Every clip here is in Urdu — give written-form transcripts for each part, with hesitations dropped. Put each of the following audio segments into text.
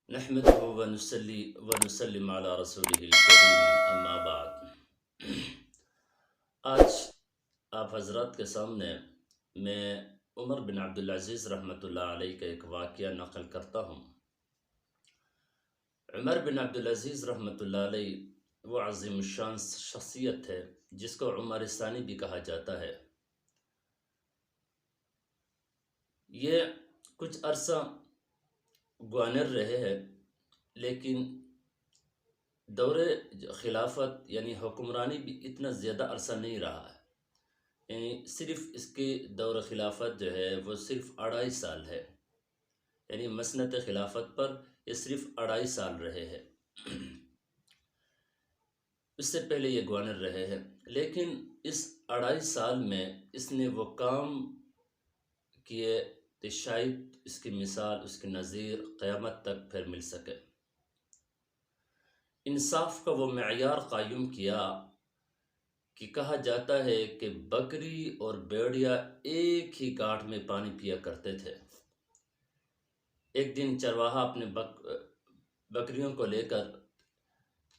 نحمده ونصلي ونسلم على رسوله الکریم اما بعد۔ آج آپ حضرات کے سامنے میں عمر بن عبدالعزیز رحمۃ اللہ علیہ کا ایک واقعہ نقل کرتا ہوں۔ عمر بن عبدالعزیز رحمۃ اللہ علیہ وہ عظیم الشان شخصیت ہے جس کو عمر ثانی بھی کہا جاتا ہے۔ یہ کچھ عرصہ گوانر رہے ہیں، لیکن دور خلافت یعنی حکمرانی بھی اتنا زیادہ عرصہ نہیں رہا ہے، یعنی صرف اس کے دور خلافت جو ہے وہ صرف 2.5 سال ہے، یعنی مسنت خلافت پر یہ صرف 2.5 سال رہے ہیں۔ اس سے پہلے یہ گوانر رہے ہیں، لیکن اس 2.5 سال میں اس نے وہ کام کیے کہ شاید اس کی مثال، اس کی نظیر قیامت تک پھر مل سکے۔ انصاف کا وہ معیار قائم کیا کہ کہا جاتا ہے کہ بکری اور بیڑیا ایک ہی گھاٹ میں پانی پیا کرتے تھے۔ ایک دن چرواہا اپنے بکریوں کو لے کر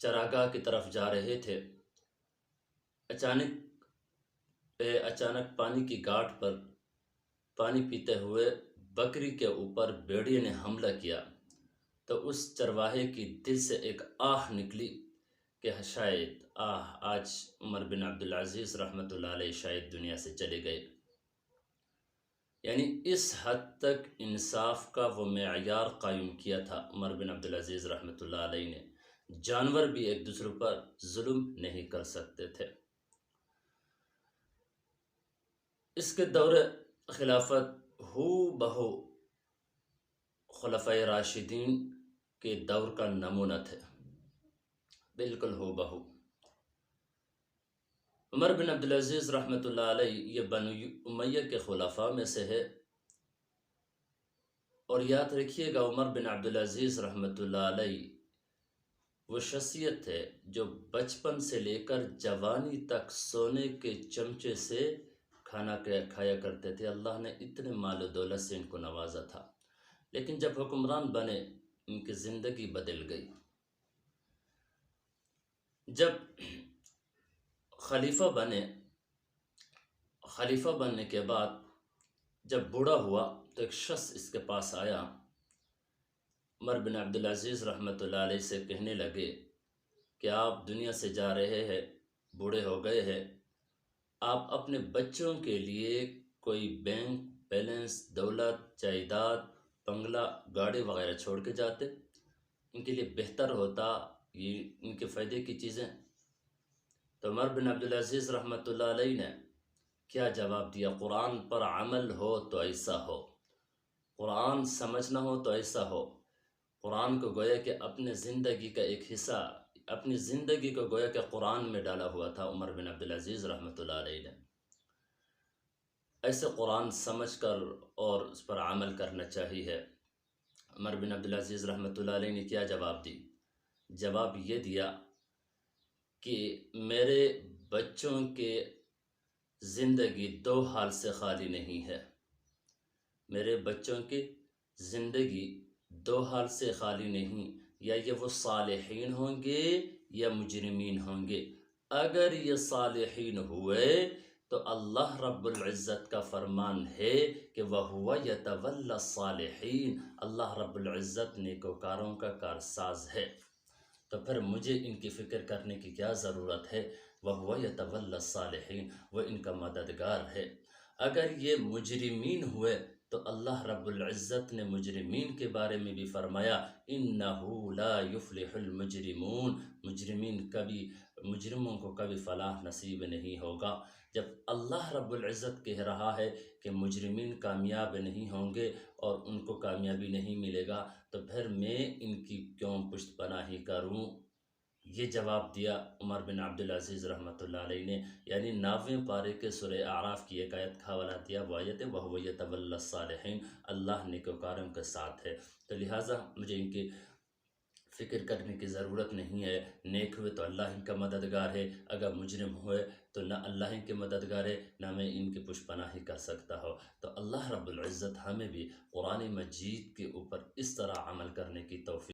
چراگاہ کی طرف جا رہے تھے۔ اچانک پانی کی گھاٹ پر پانی پیتے ہوئے بکری کے اوپر بھیڑیے نے حملہ کیا، تو اس چرواہے کی دل سے ایک آہ نکلی کہ شاید آج عمر بن عبدالعزیز رحمۃ اللہ علیہ شاید دنیا سے چلے گئے۔ یعنی اس حد تک انصاف کا وہ معیار قائم کیا تھا عمر بن عبدالعزیز رحمۃ اللہ علیہ نے۔ جانور بھی ایک دوسرے پر ظلم نہیں کر سکتے تھے۔ اس کے دور خلافت ہو بہو خلفائے راشدین کے دور کا نمونہ تھے، بالکل ہو بہو۔ عمر بن عبدالعزیز رحمۃ اللہ علیہ یہ بنو امیہ کے خلفاء میں سے ہے، اور یاد رکھیے گا عمر بن عبدالعزیز رحمۃ اللہ علیہ وہ شخصیت ہے جو بچپن سے لے کر جوانی تک سونے کے چمچے سے کھانا کھایا کرتے تھے۔ اللہ نے اتنے مال و دولت سے ان کو نوازا تھا، لیکن جب حکمران بنے ان کی زندگی بدل گئی۔ جب خلیفہ بننے کے بعد جب بوڑھا ہوا تو ایک شخص اس کے پاس آیا، عمر بن عبدالعزیز رحمۃ اللہ علیہ سے کہنے لگے کہ آپ دنیا سے جا رہے ہیں، بوڑھے ہو گئے ہیں، آپ اپنے بچوں کے لیے کوئی بینک بیلنس، دولت، جائیداد، بنگلہ، گاڑی وغیرہ چھوڑ کے جاتے، ان کے لیے بہتر ہوتا، یہ ان کے فائدے کی چیزیں۔ تو عمر بن عبدالعزیز رحمۃ اللہ علیہ نے کیا جواب دیا؟ قرآن پر عمل ہو تو ایسا ہو، قرآن سمجھنا ہو تو ایسا ہو۔ قرآن کو گویا کہ اپنے زندگی کا ایک حصہ، اپنی زندگی کو گویا کہ قرآن میں ڈالا ہوا تھا عمر بن عبدالعزیز رحمۃ اللہ علیہ نے۔ ایسے قرآن سمجھ کر اور اس پر عمل کرنا چاہیے۔ عمر بن عبدالعزیز رحمۃ اللہ علیہ نے کیا جواب دی؟ جواب یہ دیا کہ میرے بچوں کے زندگی 2 حال سے خالی نہیں ہے، میرے بچوں کی زندگی 2 حال سے خالی نہیں، یا یہ وہ صالحین ہوں گے یا مجرمین ہوں گے۔ اگر یہ صالحین ہوئے تو اللہ رب العزت کا فرمان ہے کہ وَهُوَ يَتَوَلَّى الصَّالِحِينَ، اللہ رب العزت نیکوکاروں کا کارساز ہے۔ تو پھر مجھے ان کی فکر کرنے کی کیا ضرورت ہے؟ وَهُوَ يَتَوَلَّى الصَّالِحِينَ، وہ ان کا مددگار ہے۔ اگر یہ مجرمین ہوئے تو اللہ رب العزت نے مجرمین کے بارے میں بھی فرمایا إِنَّهُ لَا يُفْلِحُ الْمُجْرِمُونَ، مجرموں کو کبھی فلاح نصیب نہیں ہوگا۔ جب اللہ رب العزت کہہ رہا ہے کہ مجرمین کامیاب نہیں ہوں گے اور ان کو کامیابی نہیں ملے گا، تو پھر میں ان کی کیوں پشت پناہی کروں؟ یہ جواب دیا عمر بن عبدالعزیز رحمۃ اللہ علیہ نے، یعنی 9ویں پارے کے سورہ اعراف کی ایک آیت کا حوالہ دیا، وہ آیت ہے وَهُوَ يَتَوَلَّى الصَّالِحِينَ، اللہ نیکوکاروں کے ساتھ ہے۔ تو لہٰذا مجھے ان کی فکر کرنے کی ضرورت نہیں ہے۔ نیک ہوئے تو اللہ ان کا مددگار ہے، اگر مجرم ہوئے تو نہ اللہ ان کے مددگار ہے، نہ میں ان کی پشت پناہی کر سکتا ہوں۔ تو اللہ رب العزت ہمیں بھی قرآن مجید کے اوپر اس طرح عمل کرنے کی توفیق